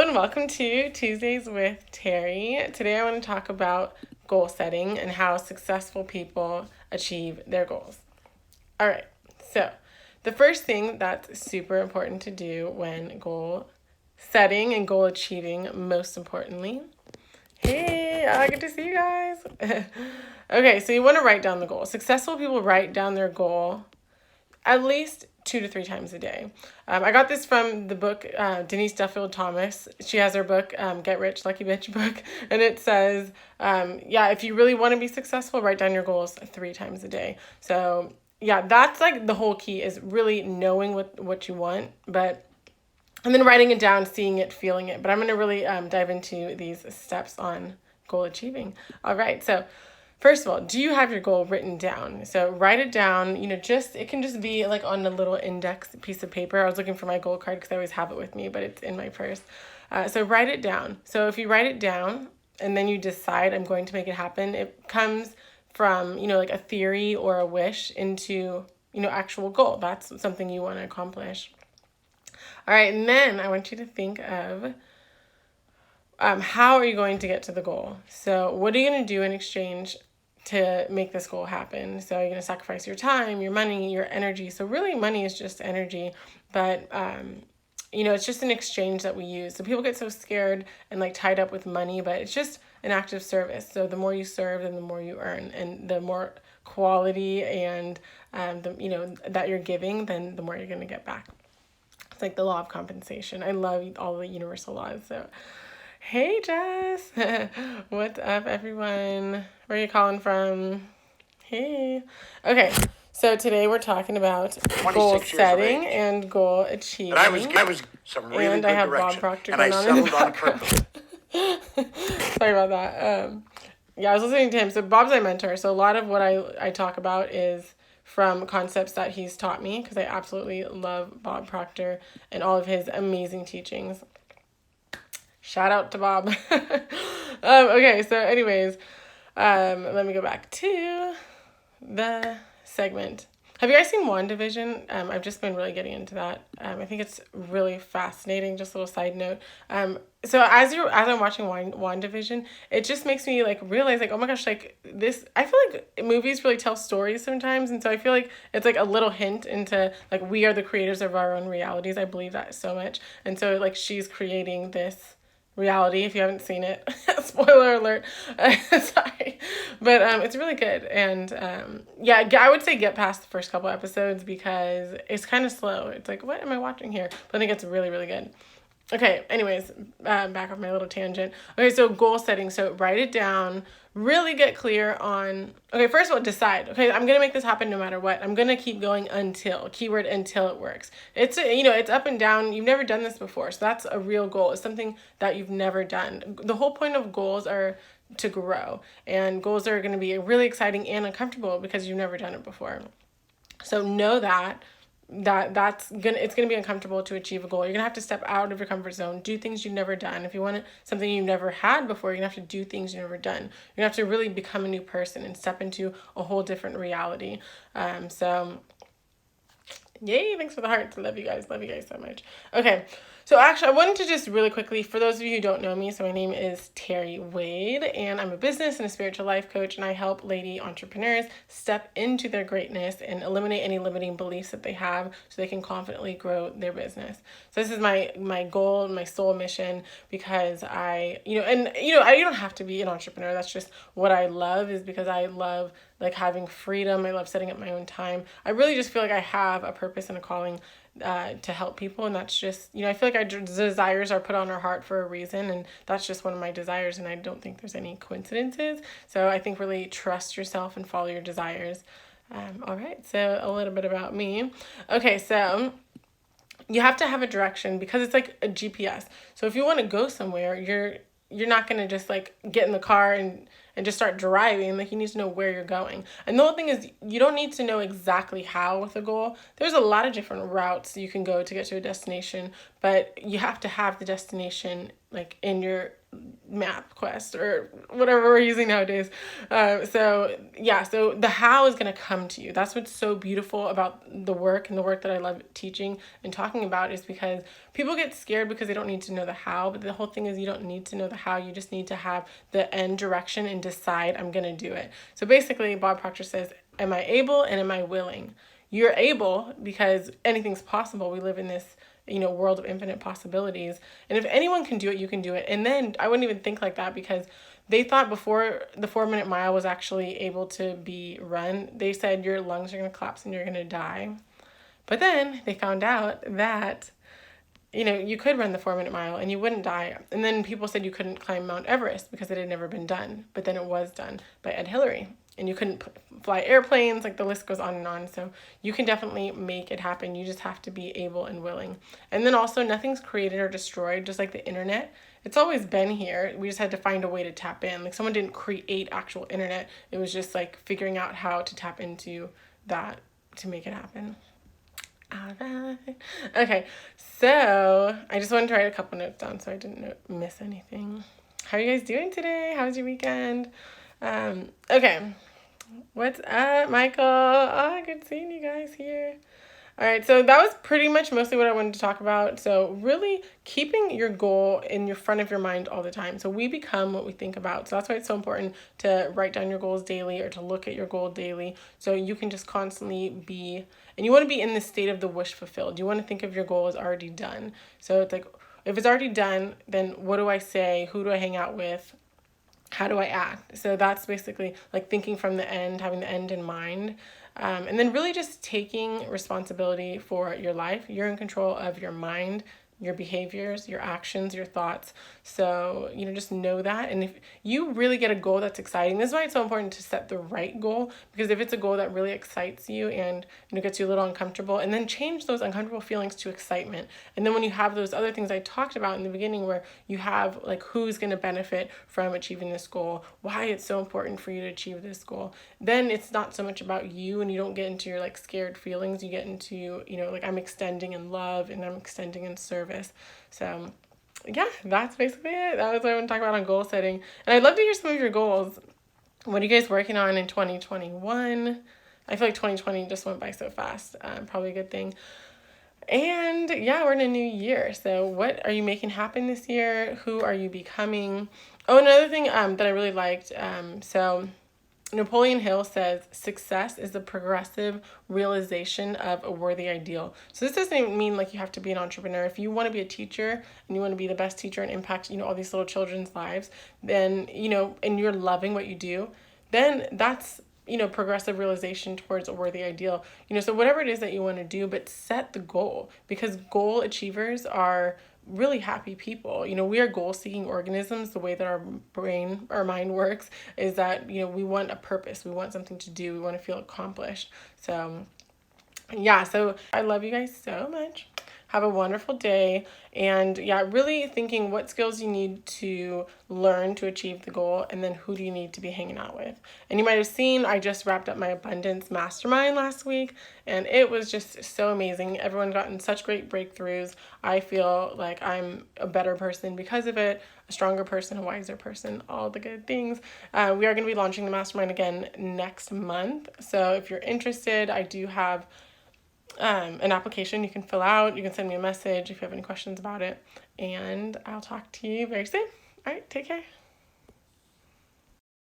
and welcome to Tuesdays with Terri. Today I want to talk about goal setting and how successful people achieve their goals. All right, so the first thing that's super important to do when goal setting and goal achieving, most importantly. Hey, I get to see you guys. Okay, so you want to write down the goal. Successful people write down their goal at least 2 to 3 times a day. I got this from the book, Denise Duffield Thomas. She has her book, Get Rich, Lucky Bitch book. And it says, if you really want to be successful, write down your goals 3 times a day. So yeah, that's like the whole key, is really knowing what you want, and then writing it down, seeing it, feeling it. But I'm going to really dive into these steps on goal achieving. All right, so first of all, do you have your goal written down? So write it down, it can just be like on a little index piece of paper. I was looking for my goal card because I always have it with me, but it's in my purse. So write it down. So if you write it down and then you decide, I'm going to make it happen, it comes from, like a theory or a wish into, actual goal. That's something you want to accomplish. All right, and then I want you to think of how are you going to get to the goal? So what are you going to do in exchange to make this goal happen? So you're going to sacrifice your time, your money, your energy. So really money is just energy, but it's just an exchange that we use. So people get so scared and like tied up with money, but it's just an act of service. So the more you serve, then the more you earn, and the more quality and that you're giving, then the more you're going to get back. It's like the law of compensation. I love all the universal laws. So hey, Jess. What's up, everyone? Where are you calling from? Hey. Okay, so today we're talking about goal setting and goal achieving. But I was some really and good I have direction, Bob Proctor and I going on in the settled on purpose. Sorry about that. I was listening to him. So Bob's my mentor. So a lot of what I talk about is from concepts that he's taught me, because I absolutely love Bob Proctor and all of his amazing teachings. Shout out to Bob. Okay, so anyways, let me go back to the segment. Have you guys seen WandaVision? I've just been really getting into that. I think it's really fascinating. Just a little side note. So as I'm watching WandaVision, it just makes me like realize like, oh my gosh, like this. I feel like movies really tell stories sometimes, and so I feel like it's like a little hint into like we are the creators of our own realities. I believe that so much, and so like she's creating this reality. If you haven't seen it, spoiler alert. Sorry, but it's really good, and I would say get past the first couple episodes because it's kind of slow. It's like, what am I watching here? But I think it's really, really good. Okay, anyways, back off my little tangent. Okay, so goal setting. So write it down, really get clear on, okay, first of all, decide, okay, I'm going to make this happen no matter what. I'm going to keep going until it works. It's, it's up and down. You've never done this before. So that's a real goal. It's something that you've never done. The whole point of goals are to grow, and goals are going to be really exciting and uncomfortable because you've never done it before. So know it's gonna be uncomfortable to achieve a goal. You're gonna have to step out of your comfort zone, do things you've never done. If you want something you've never had before, you're gonna have to do things you've never done. You're gonna have to really become a new person and step into a whole different reality. So yay, thanks for the hearts. Love you guys so much. Okay, so actually I wanted to just really quickly, for those of you who don't know me, so my name is Terri Wade, and I'm a business and a spiritual life coach, and I help lady entrepreneurs step into their greatness and eliminate any limiting beliefs that they have so they can confidently grow their business. So this is my goal, my soul mission, because I don't have to be an entrepreneur. That's just what I love, is because I love like having freedom. I love setting up my own time. I really just feel like I have a purpose and a calling to help people, and that's just, I feel like our desires are put on our heart for a reason, and that's just one of my desires, and I don't think there's any coincidences. So I think really trust yourself and follow your desires. All right, so a little bit about me. Okay, so you have to have a direction because it's like a GPS. So if you want to go somewhere, you're not going to just like get in the car and just start driving. Like, you need to know where you're going. And the whole thing is, you don't need to know exactly how with a goal. There's a lot of different routes you can go to get to a destination, but you have to have the destination like in your MapQuest or whatever we're using nowadays. So the how is going to come to you. That's what's so beautiful about the work, and the work that I love teaching and talking about is because people get scared because they don't need to know the how, but the whole thing is you don't need to know the how. You just need to have the end direction and decide, I'm going to do it. So basically, Bob Proctor says, am I able and am I willing? You're able because anything's possible. We live in this world of infinite possibilities. And if anyone can do it, you can do it. And then I wouldn't even think like that, because they thought before the 4-minute mile was actually able to be run, they said your lungs are going to collapse and you're going to die. But then they found out that, you could run the 4-minute mile and you wouldn't die. And then people said you couldn't climb Mount Everest because it had never been done. But then it was done by Ed Hillary. And you couldn't fly airplanes, like the list goes on and on. So you can definitely make it happen. You just have to be able and willing. And then also, nothing's created or destroyed, just like the internet. It's always been here. We just had to find a way to tap in. Like, someone didn't create actual internet. It was just like figuring out how to tap into that to make it happen. All right. Okay, so I just wanted to write a couple notes down so I didn't miss anything. How are you guys doing today? How was your weekend? Okay. What's up, Michael? Oh, good seeing you guys here. All right, so that was pretty much mostly what I wanted to talk about. So really keeping your goal in your front of your mind all the time. So we become what we think about. So that's why it's so important to write down your goals daily, or to look at your goal daily, so you can just constantly be, and you want to be in the state of the wish fulfilled. You want to think of your goal as already done. So it's like, if it's already done, then what do I say? Who do I hang out with? How do I act? So that's basically like thinking from the end, having the end in mind. And then really just taking responsibility for your life. You're in control of your mind, your behaviors, your actions, your thoughts. So, just know that. And if you really get a goal that's exciting, this is why it's so important to set the right goal, because if it's a goal that really excites you and, gets you a little uncomfortable, and then change those uncomfortable feelings to excitement. And then when you have those other things I talked about in the beginning, where you have like who's going to benefit from achieving this goal, why it's so important for you to achieve this goal, then it's not so much about you, and you don't get into your like scared feelings. You get into, like, I'm extending in love and I'm extending in service. So yeah, that's basically it. That was what I want to talk about on goal setting. And I'd love to hear some of your goals. What are you guys working on in 2021? I feel like 2020 just went by so fast. Probably a good thing. And yeah, we're in a new year. So what are you making happen this year? Who are you becoming? Oh, another thing that I really liked. So Napoleon Hill says, success is the progressive realization of a worthy ideal. So this doesn't even mean like you have to be an entrepreneur. If you want to be a teacher and you want to be the best teacher and impact, all these little children's lives, then, and you're loving what you do, then that's, progressive realization towards a worthy ideal. So whatever it is that you want to do, but set the goal, because goal achievers are really happy people. We are goal-seeking organisms. The way that our mind works is that, we want a purpose. We want something to do. We want to feel accomplished. So yeah, so I love you guys so much. Have a wonderful day. And yeah, really thinking what skills you need to learn to achieve the goal, and then who do you need to be hanging out with. And you might have seen, I just wrapped up my abundance mastermind last week, and it was just so amazing. Everyone gotten such great breakthroughs. I feel like I'm a better person because of it, a stronger person, a wiser person, all the good things. We are going to be launching the mastermind again next month. So if you're interested, I do have an application you can fill out. You can send me a message if you have any questions about it. And I'll talk to you very soon. All right, take care.